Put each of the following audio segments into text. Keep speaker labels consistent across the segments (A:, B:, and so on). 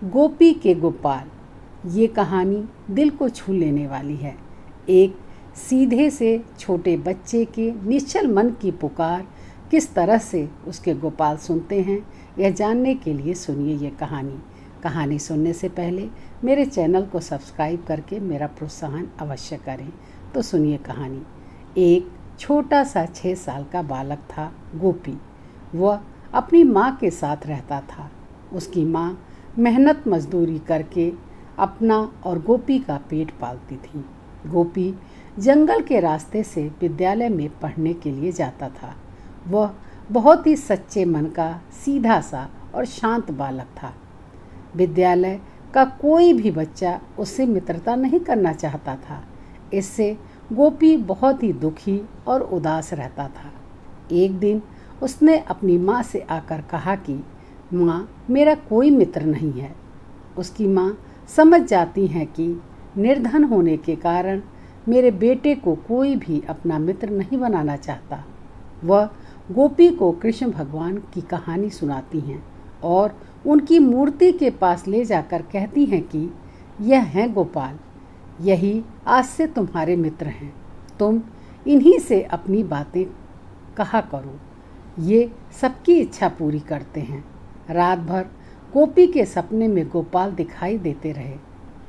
A: गोपी के गोपाल। ये कहानी दिल को छू लेने वाली है। एक सीधे से छोटे बच्चे के निश्चल मन की पुकार किस तरह से उसके गोपाल सुनते हैं, यह जानने के लिए सुनिए ये कहानी। कहानी सुनने से पहले मेरे चैनल को सब्सक्राइब करके मेरा प्रोत्साहन अवश्य करें। तो सुनिए कहानी। एक छोटा सा 6 साल का बालक था गोपी। वह अपनी माँ के साथ रहता था। उसकी माँ मेहनत मजदूरी करके अपना और गोपी का पेट पालती थी। गोपी जंगल के रास्ते से विद्यालय में पढ़ने के लिए जाता था। वह बहुत ही सच्चे मन का, सीधा सा और शांत बालक था। विद्यालय का कोई भी बच्चा उससे मित्रता नहीं करना चाहता था। इससे गोपी बहुत ही दुखी और उदास रहता था। एक दिन उसने अपनी माँ से आकर कहा कि माँ, मेरा कोई मित्र नहीं है। उसकी माँ समझ जाती हैं कि निर्धन होने के कारण मेरे बेटे को कोई भी अपना मित्र नहीं बनाना चाहता। वह गोपी को कृष्ण भगवान की कहानी सुनाती हैं और उनकी मूर्ति के पास ले जाकर कहती हैं कि यह हैं गोपाल, यही आज से तुम्हारे मित्र हैं। तुम इन्हीं से अपनी बातें कहा करो। ये सबकी इच्छा पूरी करते हैं। रात भर गोपी के सपने में गोपाल दिखाई देते रहे।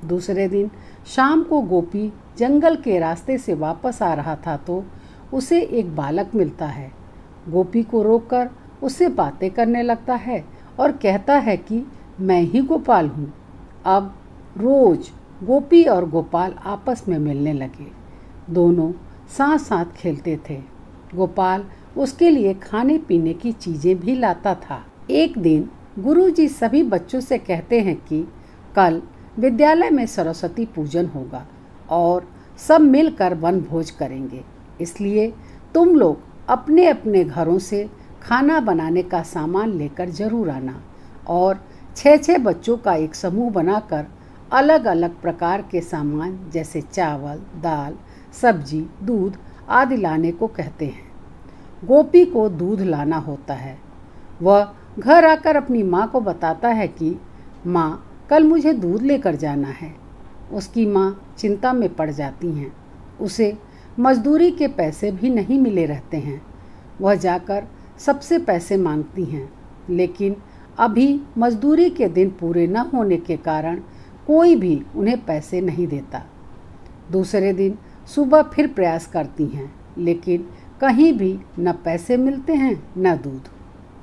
A: दूसरे दिन शाम को गोपी जंगल के रास्ते से वापस आ रहा था तो उसे एक बालक मिलता है। गोपी को रोककर उससे बातें करने लगता है और कहता है कि मैं ही गोपाल हूँ। अब रोज गोपी और गोपाल आपस में मिलने लगे। दोनों साथ साथ खेलते थे। गोपाल उसके लिए खाने पीने की चीज़ें भी लाता था। एक दिन गुरुजी सभी बच्चों से कहते हैं कि कल विद्यालय में सरस्वती पूजन होगा और सब मिलकर वन भोज करेंगे। इसलिए तुम लोग अपने अपने घरों से खाना बनाने का सामान लेकर जरूर आना और 6-6 बच्चों का एक समूह बनाकर अलग अलग प्रकार के सामान जैसे चावल, दाल, सब्जी, दूध आदि लाने को कहते हैं। गोपी को दूध लाना होता है। वह घर आकर अपनी माँ को बताता है कि माँ, कल मुझे दूध लेकर जाना है। उसकी माँ चिंता में पड़ जाती हैं। उसे मजदूरी के पैसे भी नहीं मिले रहते हैं। वह जाकर सबसे पैसे मांगती हैं, लेकिन अभी मजदूरी के दिन पूरे न होने के कारण कोई भी उन्हें पैसे नहीं देता। दूसरे दिन सुबह फिर प्रयास करती हैं, लेकिन कहीं भी न पैसे मिलते हैं न दूध।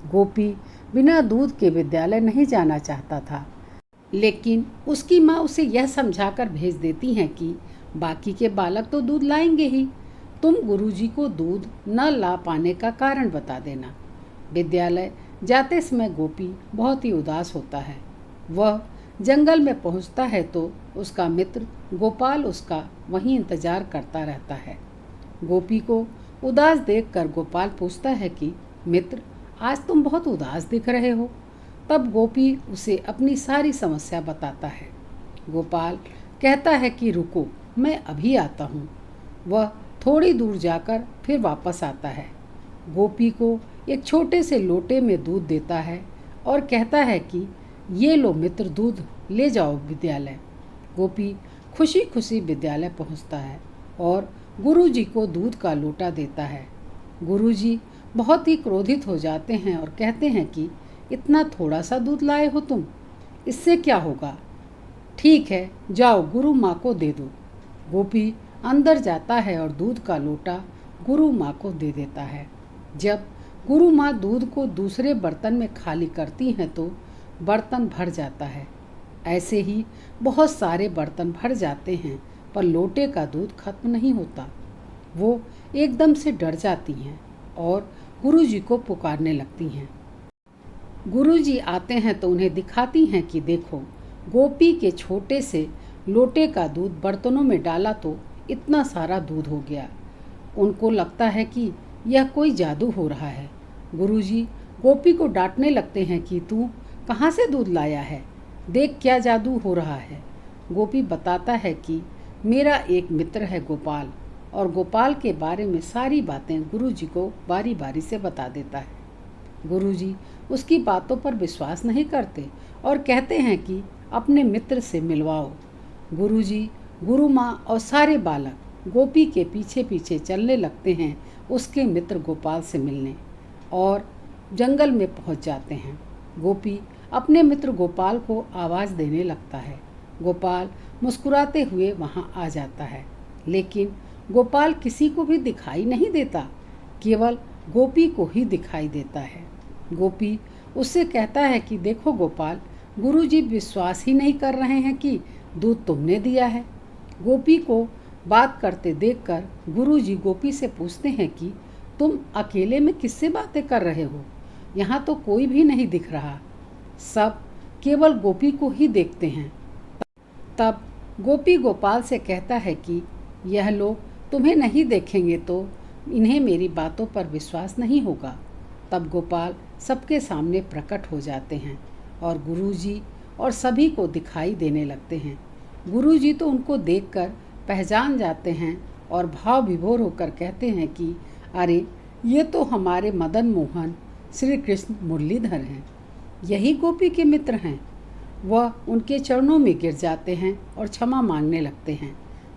A: गोपी बिना दूध के विद्यालय नहीं जाना चाहता था, लेकिन उसकी माँ उसे यह समझाकर भेज देती हैं कि बाकी के बालक तो दूध लाएंगे ही, तुम गुरुजी को दूध न ला पाने का कारण बता देना। विद्यालय जाते समय गोपी बहुत ही उदास होता है। वह जंगल में पहुंचता है तो उसका मित्र गोपाल उसका वहीं इंतजार करता रहता है। गोपी को उदास देखकर गोपाल पूछता है कि मित्र, आज तुम बहुत उदास दिख रहे हो। तब गोपी उसे अपनी सारी समस्या बताता है। गोपाल कहता है कि रुको, मैं अभी आता हूँ। वह थोड़ी दूर जाकर फिर वापस आता है। गोपी को एक छोटे से लोटे में दूध देता है और कहता है कि ये लो मित्र, दूध ले जाओ विद्यालय। गोपी खुशी खुशी विद्यालय पहुँचता है और गुरुजी को दूध का लोटा देता है। गुरुजी बहुत ही क्रोधित हो जाते हैं और कहते हैं कि इतना थोड़ा सा दूध लाए हो तुम, इससे क्या होगा? ठीक है, जाओ गुरु माँ को दे दो। गोपी अंदर जाता है और दूध का लोटा गुरु माँ को दे देता है। जब गुरु माँ दूध को दूसरे बर्तन में खाली करती हैं तो बर्तन भर जाता है। ऐसे ही बहुत सारे बर्तन भर जाते हैं, पर लोटे का दूध खत्म नहीं होता। वो एकदम से डर जाती हैं और गुरुजी को पुकारने लगती हैं। गुरुजी आते हैं तो उन्हें दिखाती हैं कि देखो, गोपी के छोटे से लोटे का दूध बर्तनों में डाला तो इतना सारा दूध हो गया। उनको लगता है कि यह कोई जादू हो रहा है। गुरुजी गोपी को डांटने लगते हैं कि तू कहाँ से दूध लाया है, देख क्या जादू हो रहा है। गोपी बताता है कि मेरा एक मित्र है गोपाल, और गोपाल के बारे में सारी बातें गुरुजी को बारी बारी से बता देता है। गुरुजी उसकी बातों पर विश्वास नहीं करते और कहते हैं कि अपने मित्र से मिलवाओ। गुरुजी, गुरु माँ और सारे बालक गोपी के पीछे पीछे चलने लगते हैं उसके मित्र गोपाल से मिलने और जंगल में पहुंच जाते हैं। गोपी अपने मित्र गोपाल को आवाज़ देने लगता है। गोपाल मुस्कुराते हुए वहाँ आ जाता है, लेकिन गोपाल किसी को भी दिखाई नहीं देता, केवल गोपी को ही दिखाई देता है। गोपी उससे कहता है कि देखो गोपाल, गुरुजी विश्वास ही नहीं कर रहे हैं कि दूध तुमने दिया है। गोपी को बात करते देखकर गुरुजी गोपी से पूछते हैं कि तुम अकेले में किससे बातें कर रहे हो? यहाँ तो कोई भी नहीं दिख रहा। सब केवल गोपी को ही देखते हैं। तब गोपी गोपाल से कहता है कि यह लोग तुम्हें नहीं देखेंगे तो इन्हें मेरी बातों पर विश्वास नहीं होगा। तब गोपाल सबके सामने प्रकट हो जाते हैं और गुरुजी और सभी को दिखाई देने लगते हैं। गुरुजी तो उनको देखकर पहचान जाते हैं और भाव विभोर होकर कहते हैं कि अरे, ये तो हमारे मदन मोहन श्री कृष्ण मुरलीधर हैं, यही गोपी के मित्र हैं। वह उनके चरणों में गिर जाते हैं और क्षमा मांगने लगते हैं।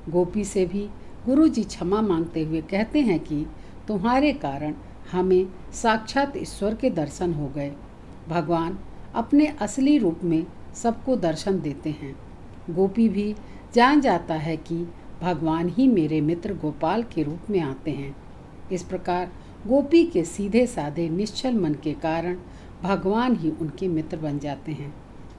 A: गोपी से भी गुरुजी क्षमा मांगते हुए कहते हैं कि तुम्हारे कारण हमें साक्षात ईश्वर के दर्शन हो गए। भगवान अपने असली रूप में सबको दर्शन देते हैं। गोपी भी जान जाता है कि भगवान ही मेरे मित्र गोपाल के रूप में आते हैं। इस प्रकार गोपी के सीधे साधे निश्चल मन के कारण भगवान ही उनके मित्र बन जाते हैं।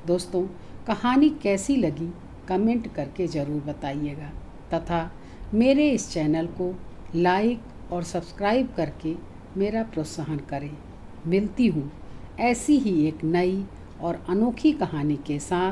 A: दोस्तों, कहानी कैसी लगी कमेंट करके ज़रूर बताइएगा तथा मेरे इस चैनल को लाइक और सब्सक्राइब करके मेरा प्रोत्साहन करें। मिलती हूँ ऐसी ही एक नई और अनोखी कहानी के साथ।